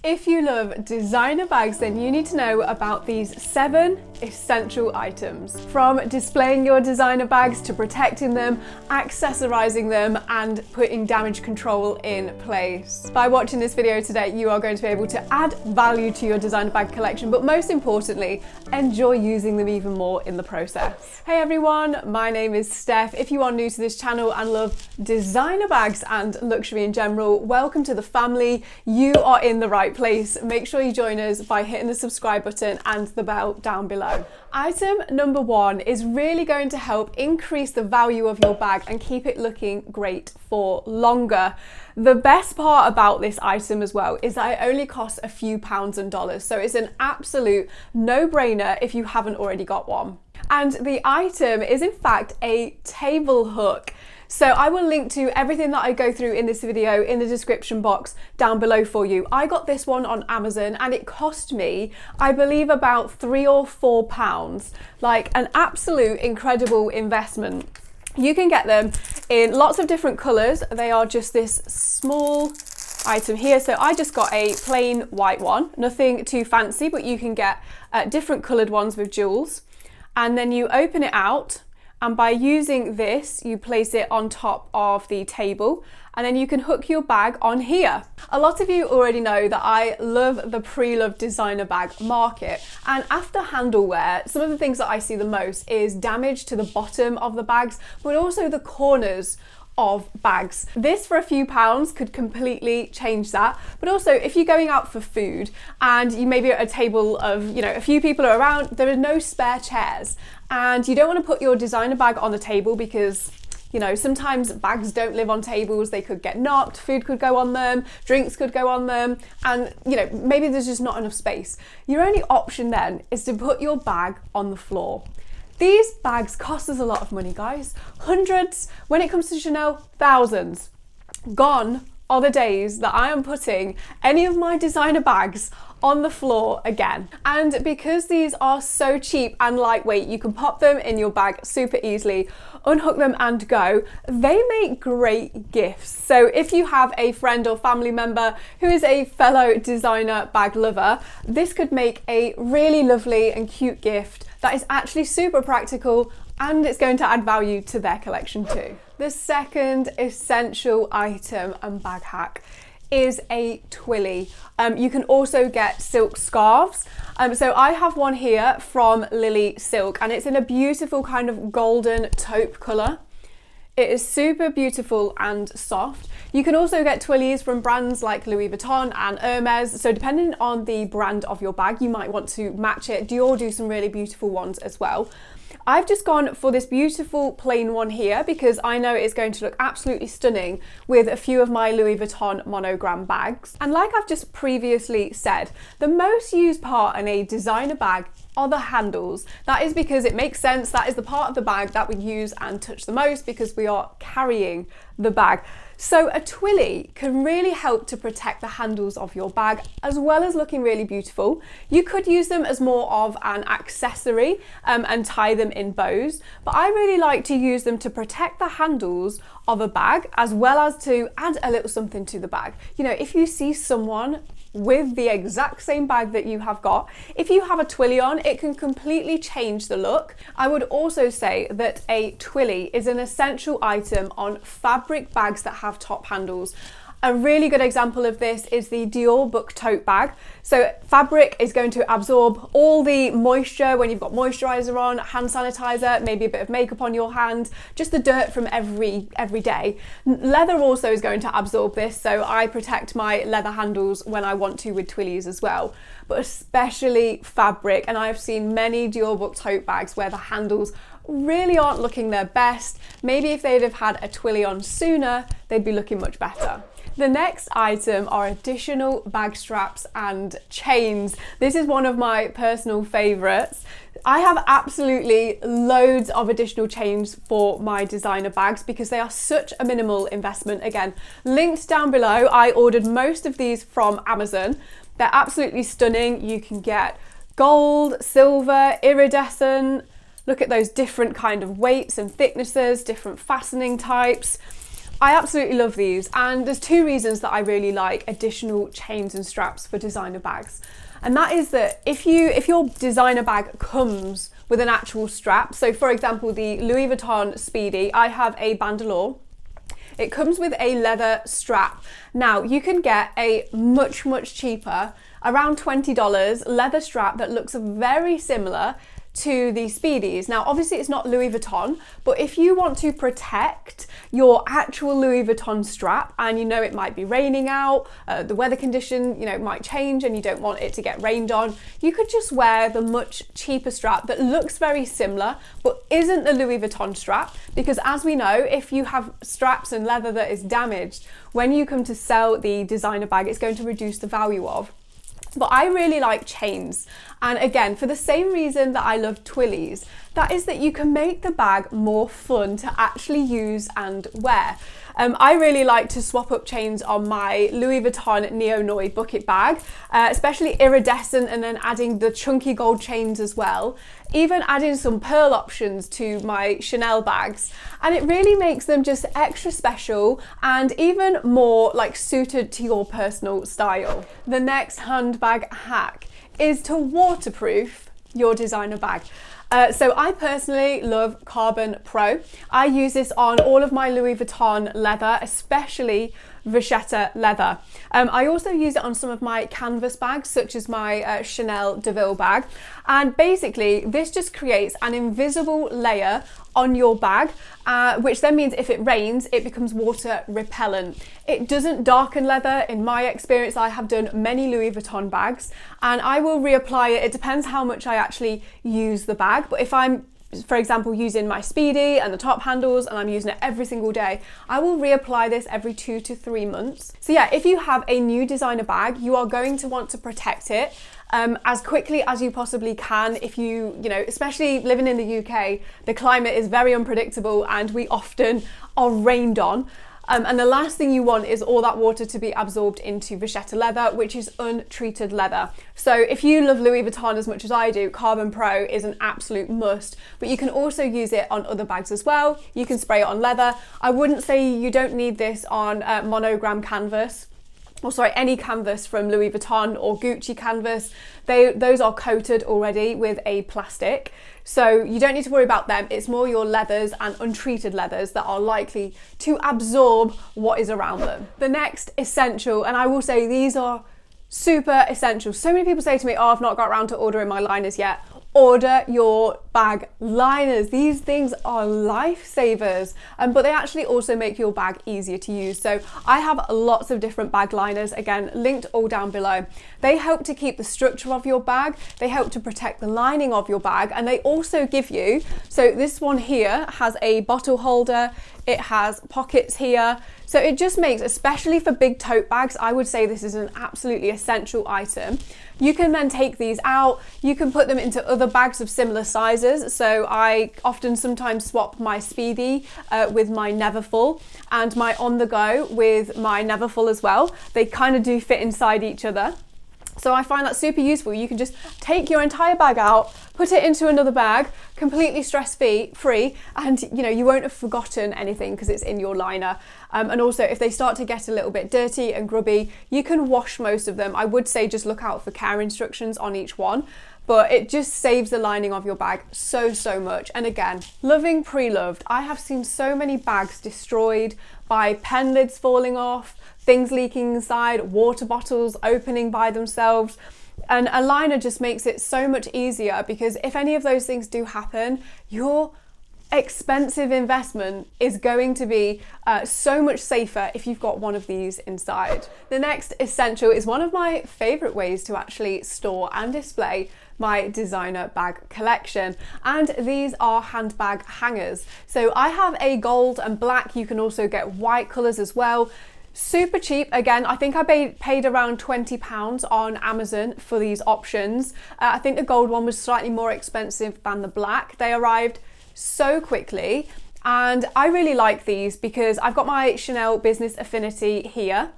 If you love designer bags, then you need to know about these 7 essential items. From displaying your designer bags to protecting them, accessorizing them, and putting damage control in place. By watching this video today, you are going to be able to add value to your designer bag collection, but most importantly, enjoy using them even more in the process. Hey everyone, my name is Steph. If you are new to this channel and love designer bags and luxury in general, welcome to the family. You are in the right place. Make sure you join us by hitting the subscribe button and the bell down below. Item number 1 is really going to help increase the value of your bag and keep it looking great for longer. The best part about this item as well is that it only costs a few pounds and dollars, so it's an absolute no-brainer if you haven't already got one. And the item is in fact a table hook. So I will link to everything that I go through in this video in the description box down below for you. I got this one on Amazon and it cost me, I believe, about £3 or £4. Like an absolute incredible investment. You can get them in lots of different colours. They are just this small item here. So I just got a plain white one, nothing too fancy, but you can get different coloured ones with jewels. And then you open it out, and by using this, you place it on top of the table, and then you can hook your bag on here. A lot of you already know that I love the pre-loved designer bag market, and after handle wear, some of the things that I see the most is damage to the bottom of the bags, but also the corners of bags. This for a few pounds could completely change that. But also if you're going out for food and you may be at a table of, a few people are around, there are no spare chairs, and you don't want to put your designer bag on the table because sometimes bags don't live on tables. They could get knocked, food could go on them, drinks could go on them, and maybe there's just not enough space. Your only option then is to put your bag on the floor. These bags cost us a lot of money, guys. Hundreds, when it comes to Chanel, thousands. Gone are the days that I am putting any of my designer bags on the floor again. And because these are so cheap and lightweight, you can pop them in your bag super easily, unhook them and go. They make great gifts. So if you have a friend or family member who is a fellow designer bag lover, this could make a really lovely and cute gift that is actually super practical, and it's going to add value to their collection too. The second essential item and bag hack is a Twilly. You can also get silk scarves. So I have one here from Lily Silk, and it's in a beautiful kind of golden taupe colour. It is super beautiful and soft. You can also get Twillies from brands like Louis Vuitton and Hermes. So depending on the brand of your bag, you might want to match it. Dior do some really beautiful ones as well. I've just gone for this beautiful plain one here because I know it's going to look absolutely stunning with a few of my Louis Vuitton monogram bags. And like I've just previously said, the most used part in a designer bag are the handles. That is because it makes sense. That is the part of the bag that we use and touch the most because we are carrying the bag. So a Twilly can really help to protect the handles of your bag as well as looking really beautiful. You could use them as more of an accessory and tie them in bows, but I really like to use them to protect the handles of a bag as well as to add a little something to the bag. If you see someone with the exact same bag that you have got, if you have a Twilly on, it can completely change the look. I would also say that a Twilly is an essential item on fabric bags that have top handles. A really good example of this is the Dior Book Tote bag. So fabric is going to absorb all the moisture when you've got moisturizer on, hand sanitizer, maybe a bit of makeup on your hand, just the dirt from every day. Leather also is going to absorb this, so I protect my leather handles when I want to with Twillies as well, but especially fabric. And I've seen many Dior Book Tote bags where the handles really aren't looking their best. Maybe if they'd have had a Twilly on sooner, they'd be looking much better. The next item are additional bag straps and chains. This is one of my personal favorites. I have absolutely loads of additional chains for my designer bags because they are such a minimal investment. Again, linked down below. I ordered most of these from Amazon. They're absolutely stunning. You can get gold, silver, iridescent. Look at those different kind of weights and thicknesses, different fastening types. I absolutely love these, and there's two reasons that I really like additional chains and straps for designer bags. And that is that if your designer bag comes with an actual strap, so for example the Louis Vuitton Speedy, I have a bandolier. It comes with a leather strap. Now you can get a much cheaper, around $20 leather strap that looks very similar to the Speedies. Now obviously it's not Louis Vuitton, but if you want to protect your actual Louis Vuitton strap, and you know it might be raining out, the weather condition, you know, might change and you don't want it to get rained on, you could just wear the much cheaper strap that looks very similar but isn't the Louis Vuitton strap, because as we know, if you have straps and leather that is damaged, when you come to sell the designer bag, it's going to reduce the value of. But I really like chains, and again, for the same reason that I love Twillys, that is that you can make the bag more fun to actually use and wear. I really like to swap up chains on my Louis Vuitton Neo Noi bucket bag, especially iridescent, and then adding the chunky gold chains as well. Even adding some pearl options to my Chanel bags, and it really makes them just extra special and even more like suited to your personal style. The next handbag hack is to waterproof your designer bag. So I personally love Carbon Pro. I use this on all of my Louis Vuitton leather, especially vachetta leather. I also use it on some of my canvas bags, such as my Chanel Deville bag. And basically, this just creates an invisible layer on your bag, which then means if it rains, it becomes water repellent. It doesn't darken leather. In my experience, I have done many Louis Vuitton bags, and I will reapply it. It depends how much I actually use the bag, but if I'm, for example, using my Speedy and the top handles and I'm using it every single day, I will reapply this every 2 to 3 months. So yeah, if you have a new designer bag, you are going to want to protect it as quickly as you possibly can. If you know, especially living in the UK, the climate is very unpredictable and we often are rained on. And the last thing you want is all that water to be absorbed into vachetta leather, which is untreated leather. So if you love Louis Vuitton as much as I do, Carbon Pro is an absolute must, but you can also use it on other bags as well. You can spray it on leather. I wouldn't say you don't need this on monogram canvas, or sorry, any canvas from Louis Vuitton or Gucci canvas. Those are coated already with a plastic, so you don't need to worry about them. It's more your leathers and untreated leathers that are likely to absorb what is around them. The next essential, and I will say these are super essential. So many people say to me, oh, I've not got around to ordering my liners yet. Order your bag liners. These things are lifesavers, but they actually also make your bag easier to use. So I have lots of different bag liners, again, linked all down below. They help to keep the structure of your bag, they help to protect the lining of your bag, and they also give you, so this one here has a bottle holder, it has pockets here. So it just makes, especially for big tote bags, I would say this is an absolutely essential item. You can then take these out, you can put them into other bags of similar sizes. So I often sometimes swap my Speedy with my Neverfull, and my On The Go with my Neverfull as well. They kind of do fit inside each other. So I find that super useful. You can just take your entire bag out, put it into another bag, completely stress-free, and you know, you won't have forgotten anything because it's in your liner. And also, if they start to get a little bit dirty and grubby, you can wash most of them. I would say just look out for care instructions on each one, but it just saves the lining of your bag so much. And again, loving pre-loved. I have seen so many bags destroyed by pen lids falling off, things leaking inside, water bottles opening by themselves. And a liner just makes it so much easier, because if any of those things do happen, your expensive investment is going to be so much safer if you've got one of these inside. The next essential is one of my favorite ways to actually store and display my designer bag collection, and these are handbag hangers. So I have a gold and black, you can also get white colors as well. Super cheap. Again, I think I paid around £20 on Amazon for these options. I think the gold one was slightly more expensive than the black. They arrived so quickly, and I really like these because I've got my Chanel Business Affinity here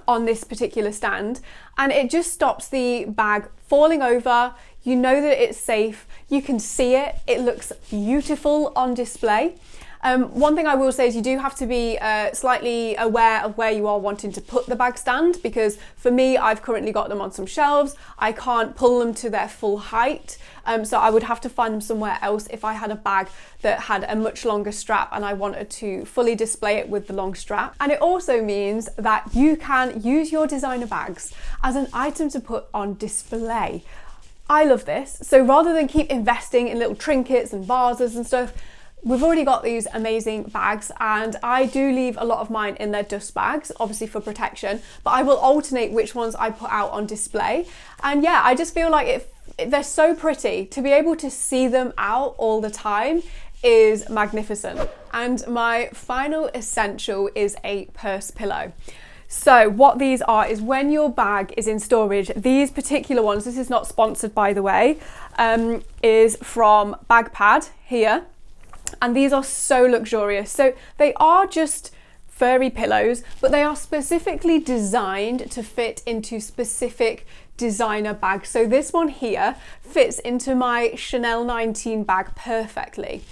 on this particular stand, and it just stops the bag falling over. You know that it's safe, you can see it, it looks beautiful on display. One thing I will say is you do have to be slightly aware of where you are wanting to put the bag stand, because for me, I've currently got them on some shelves. I can't pull them to their full height. So I would have to find them somewhere else if I had a bag that had a much longer strap and I wanted to fully display it with the long strap. And it also means that you can use your designer bags as an item to put on display. I love this. So rather than keep investing in little trinkets and vases and stuff, we've already got these amazing bags, and I do leave a lot of mine in their dust bags, obviously for protection, but I will alternate which ones I put out on display. And yeah, I just feel like they're so pretty. To be able to see them out all the time is magnificent. And my final essential is a purse pillow. So what these are is when your bag is in storage, these particular ones, this is not sponsored by the way, is from Bagpad here. And these are so luxurious. So they are just furry pillows, but they are specifically designed to fit into specific designer bags. So this one here fits into my Chanel 19 bag perfectly.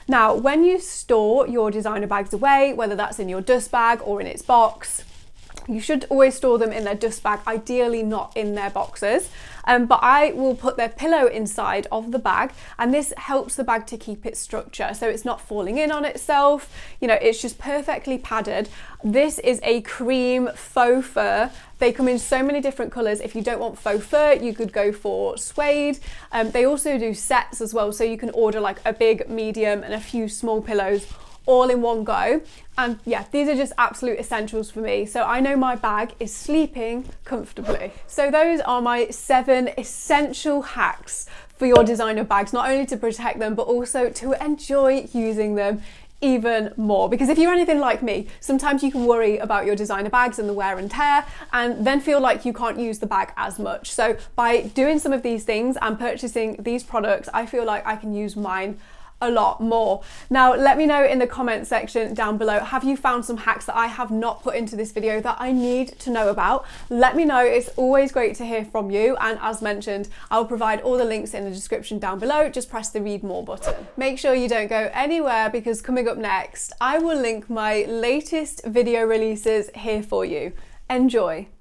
Now, when you store your designer bags away, whether that's in your dust bag or in its box, you should always store them in their dust bag, ideally not in their boxes. But I will put their pillow inside of the bag, and this helps the bag to keep its structure. So it's not falling in on itself. You know, it's just perfectly padded. This is a cream faux fur. They come in so many different colors. If you don't want faux fur, you could go for suede. They also do sets as well. So you can order like a big, medium, and a few small pillows all in one go. And yeah, these are just absolute essentials for me. So I know my bag is sleeping comfortably. So those are my 7 essential hacks for your designer bags, not only to protect them, but also to enjoy using them even more. Because if you're anything like me, sometimes you can worry about your designer bags and the wear and tear, and then feel like you can't use the bag as much. So by doing some of these things and purchasing these products, I feel like I can use mine a lot more. Now, let me know in the comment section down below, have you found some hacks that I have not put into this video that I need to know about? Let me know. It's always great to hear from you. And as mentioned, I'll provide all the links in the description down below. Just press the read more button. Make sure you don't go anywhere, because coming up next, I will link my latest video releases here for you. Enjoy.